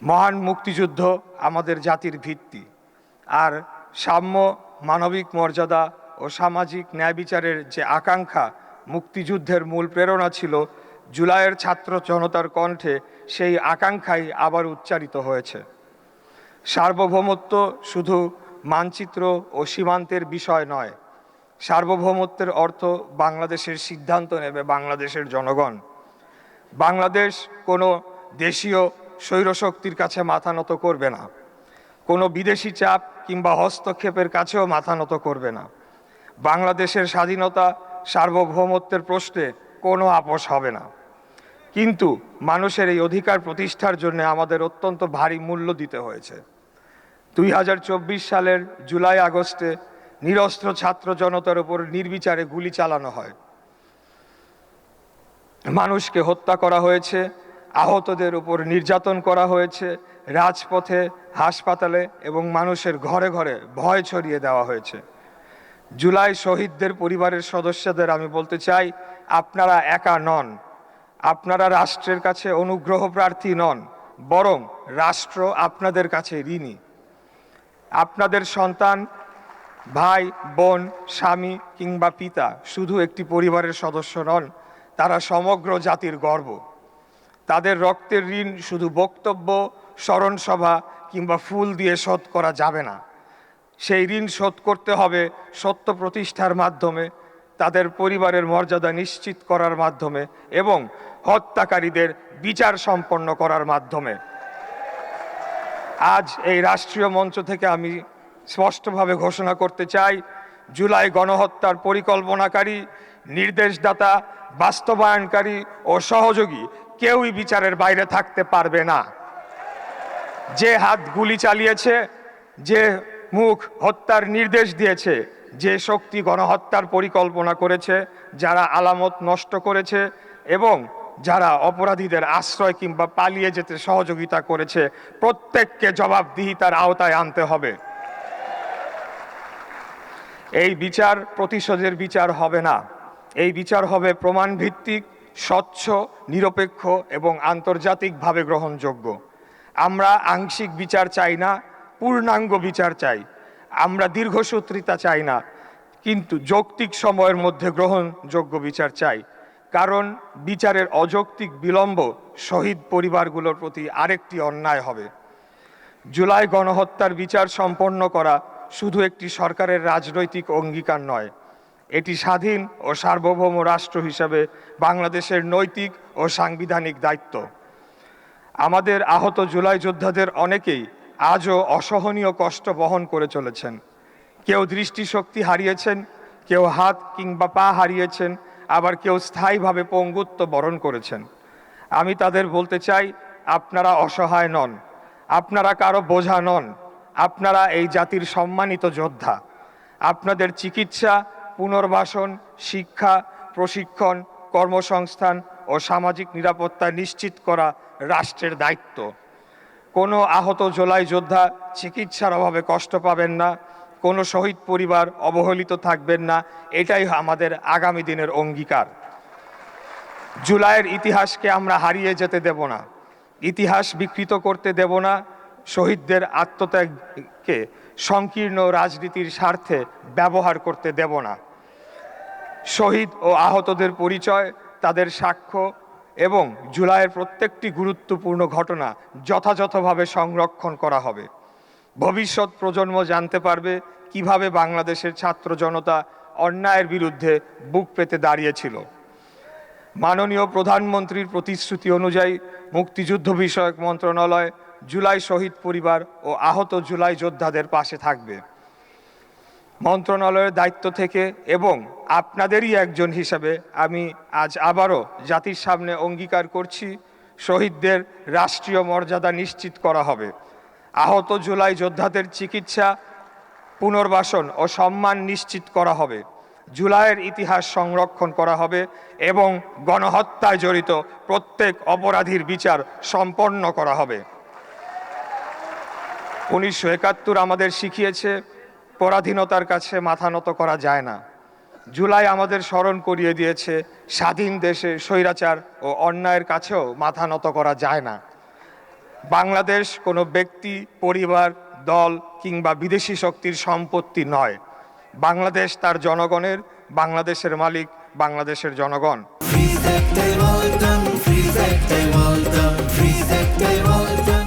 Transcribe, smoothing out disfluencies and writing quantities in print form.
মহান মুক্তিযুদ্ধ আমাদের জাতির ভিত্তি, আর সাম্য, মানবিক মর্যাদা ও সামাজিক ন্যায় বিচারের যে আকাঙ্ক্ষা মুক্তিযুদ্ধের মূল প্রেরণা ছিল, জুলাইয়ের ছাত্র জনতার কণ্ঠে সেই আকাঙ্ক্ষাই আবার উচ্চারিত হয়েছে। সার্বভৌমত্ব শুধু মানচিত্র ও সীমান্তের বিষয় নয়, সার্বভৌমত্বের অর্থ বাংলাদেশের সিদ্ধান্ত নেবে বাংলাদেশের জনগণ। বাংলাদেশ কোনো দেশীয় স্বৈরশক্তির কাছে মাথা নত করবে না, কোনো বিদেশি চাপ কিংবা হস্তক্ষেপের কাছেও মাথা নত করবে না। বাংলাদেশের স্বাধীনতা, সার্বভৌমত্বের প্রশ্নে কোনো আপোষ হবে না। কিন্তু মানুষের এই অধিকার প্রতিষ্ঠার জন্য আমাদের অত্যন্ত ভারী মূল্য দিতে হয়েছে। 2024 সালের জুলাই আগস্টে নিরস্ত্র ছাত্র জনতার উপর নির্বিচারে গুলি চালানো হয়, মানুষকে হত্যা করা হয়েছে, আহতদের উপর নির্যাতন করা হয়েছে, রাজপথে, হাসপাতালে এবং মানুষের ঘরে ঘরে ভয় ছড়িয়ে দেওয়া হয়েছে। জুলাই শহীদদের পরিবারের সদস্যদের আমি বলতে চাই, আপনারা একা নন, আপনারা রাষ্ট্রের কাছে অনুগ্রহ প্রার্থী নন, বরং রাষ্ট্র আপনাদের কাছে ঋণী। আপনাদের সন্তান, ভাই, বোন, স্বামী কিংবা পিতা শুধু একটি পরিবারের সদস্য নন, তারা সমগ্র জাতির গর্ব। তাদের রক্তের ঋণ শুধু বক্তব্য, স্মরণসভা কিংবা ফুল দিয়ে শোধ করা যাবে না। সেই ঋণ শোধ করতে হবে সত্য প্রতিষ্ঠার মাধ্যমে, তাদের পরিবারের মর্যাদা নিশ্চিত করার মাধ্যমে এবং হত্যাকারীদের বিচার সম্পন্ন করার মাধ্যমে। আজ এই রাষ্ট্রীয় মঞ্চ থেকে আমি স্পষ্টভাবে ঘোষণা করতে চাই, জুলাই গণহত্যার পরিকল্পনাকারী, নির্দেশদাতা, বাস্তবায়নকারী ও সহযোগী কেউই বিচারের বাইরে থাকতে পারবে না। যে হাত গুলি চালিয়েছে, যে মুখ হত্যার নির্দেশ দিয়েছে, যে শক্তি গণহত্যার পরিকল্পনা করেছে, যারা আলামত নষ্ট করেছে এবং যারা অপরাধীদের আশ্রয় কিংবা পালিয়ে যেতে সহযোগিতা করেছে, প্রত্যেককে জবাবদিহিতার আওতায় আনতে হবে। এই বিচার প্রতিশোধের বিচার হবে না, এই বিচার হবে প্রমাণ ভিত্তিক, স্বচ্ছ, নিরপেক্ষ এবং আন্তর্জাতিকভাবে গ্রহণযোগ্য। আমরা আংশিক বিচার চাই না, পূর্ণাঙ্গ বিচার চাই। আমরা দীর্ঘসূত্রিতা চাই না, কিন্তু যৌক্তিক সময়ের মধ্যে গ্রহণযোগ্য বিচার চাই। কারণ বিচারের অযৌক্তিক বিলম্ব শহীদ পরিবারগুলোর প্রতি আরেকটি অন্যায় হবে। জুলাই গণহত্যার বিচার সম্পন্ন করা শুধু একটি সরকারের রাজনৈতিক অঙ্গীকার নয়, এটি স্বাধীন ও সার্বভৌম রাষ্ট্র হিসাবে বাংলাদেশের নৈতিক ও সাংবিধানিক দায়িত্ব। আমাদের আহত জুলাই যোদ্ধাদের অনেকেই আজও অসহনীয় কষ্ট বহন করে চলেছেন। কেউ দৃষ্টিশক্তি হারিয়েছেন, কেউ হাত কিংবা পা হারিয়েছেন, আবার কেউ স্থায়ীভাবে পঙ্গুত্ব বরণ করেছেন। আমি তাদের বলতে চাই, আপনারা অসহায় নন, আপনারা কারো বোঝা নন, আপনারা এই জাতির সম্মানিত যোদ্ধা। আপনাদের চিকিৎসা, পুনর্বাসন, শিক্ষা, প্রশিক্ষণ, কর্মসংস্থান ও সামাজিক নিরাপত্তা নিশ্চিত করা রাষ্ট্রের দায়িত্ব। কোনো আহত জুলাই যোদ্ধা চিকিৎসার অভাবে কষ্ট পাবেন না, কোনো শহীদ পরিবার অবহেলিত থাকবেন না, এটাই আমাদের আগামী দিনের অঙ্গীকার। জুলাইয়ের ইতিহাসকে আমরা হারিয়ে যেতে দেব না, ইতিহাস বিকৃত করতে দেব না, শহীদদের আত্মত্যাগকে সংকীর্ণ রাজনীতির স্বার্থে ব্যবহার করতে দেব না। শহীদ ও আহতদের পরিচয়, তাদের সাক্ষ্য এবং জুলাইয়ের প্রত্যেকটি গুরুত্বপূর্ণ ঘটনা যথাযথভাবে সংরক্ষণ করা হবে। ভবিষ্যৎ প্রজন্ম জানতে পারবে কিভাবে বাংলাদেশের ছাত্র জনতা অন্যায়ের বিরুদ্ধে বুক পেতে দাঁড়িয়েছিল। মাননীয় প্রধানমন্ত্রীর প্রতিশ্রুতি অনুযায়ী মুক্তিযুদ্ধ বিষয়ক মন্ত্রণালয় জুলাই শহীদ পরিবার ও আহত জুলাই যোদ্ধাদের পাশে থাকবে। মন্ত্রণালয়ের দায়িত্ব থেকে এবং আপনাদেরই একজন হিসাবে আমি আজ আবারও জাতির সামনে অঙ্গীকার করছি, শহীদদের রাষ্ট্রীয় মর্যাদা নিশ্চিত করা হবে, আহত জুলাই যোদ্ধাদের চিকিৎসা, পুনর্বাসন ও সম্মান নিশ্চিত করা হবে, জুলাইয়ের ইতিহাস সংরক্ষণ করা হবে এবং গণহত্যায় জড়িত প্রত্যেক অপরাধীর বিচার সম্পন্ন করা হবে। 1971 আমাদের শিখিয়েছে, পরাধীনতার কাছে মাথা নত করা যায় না। জুলাই আমাদের স্মরণ করিয়ে দিয়েছে, স্বাধীন দেশে স্বৈরাচার ও অন্যায়ের কাছেও মাথা নত করা যায় না। বাংলাদেশ কোনো ব্যক্তি, পরিবার, দল কিংবা বিদেশি শক্তির সম্পত্তি নয়। বাংলাদেশ তার জনগণের, বাংলাদেশের মালিক বাংলাদেশের জনগণ। Free Walton, Free Walton, Free Walton.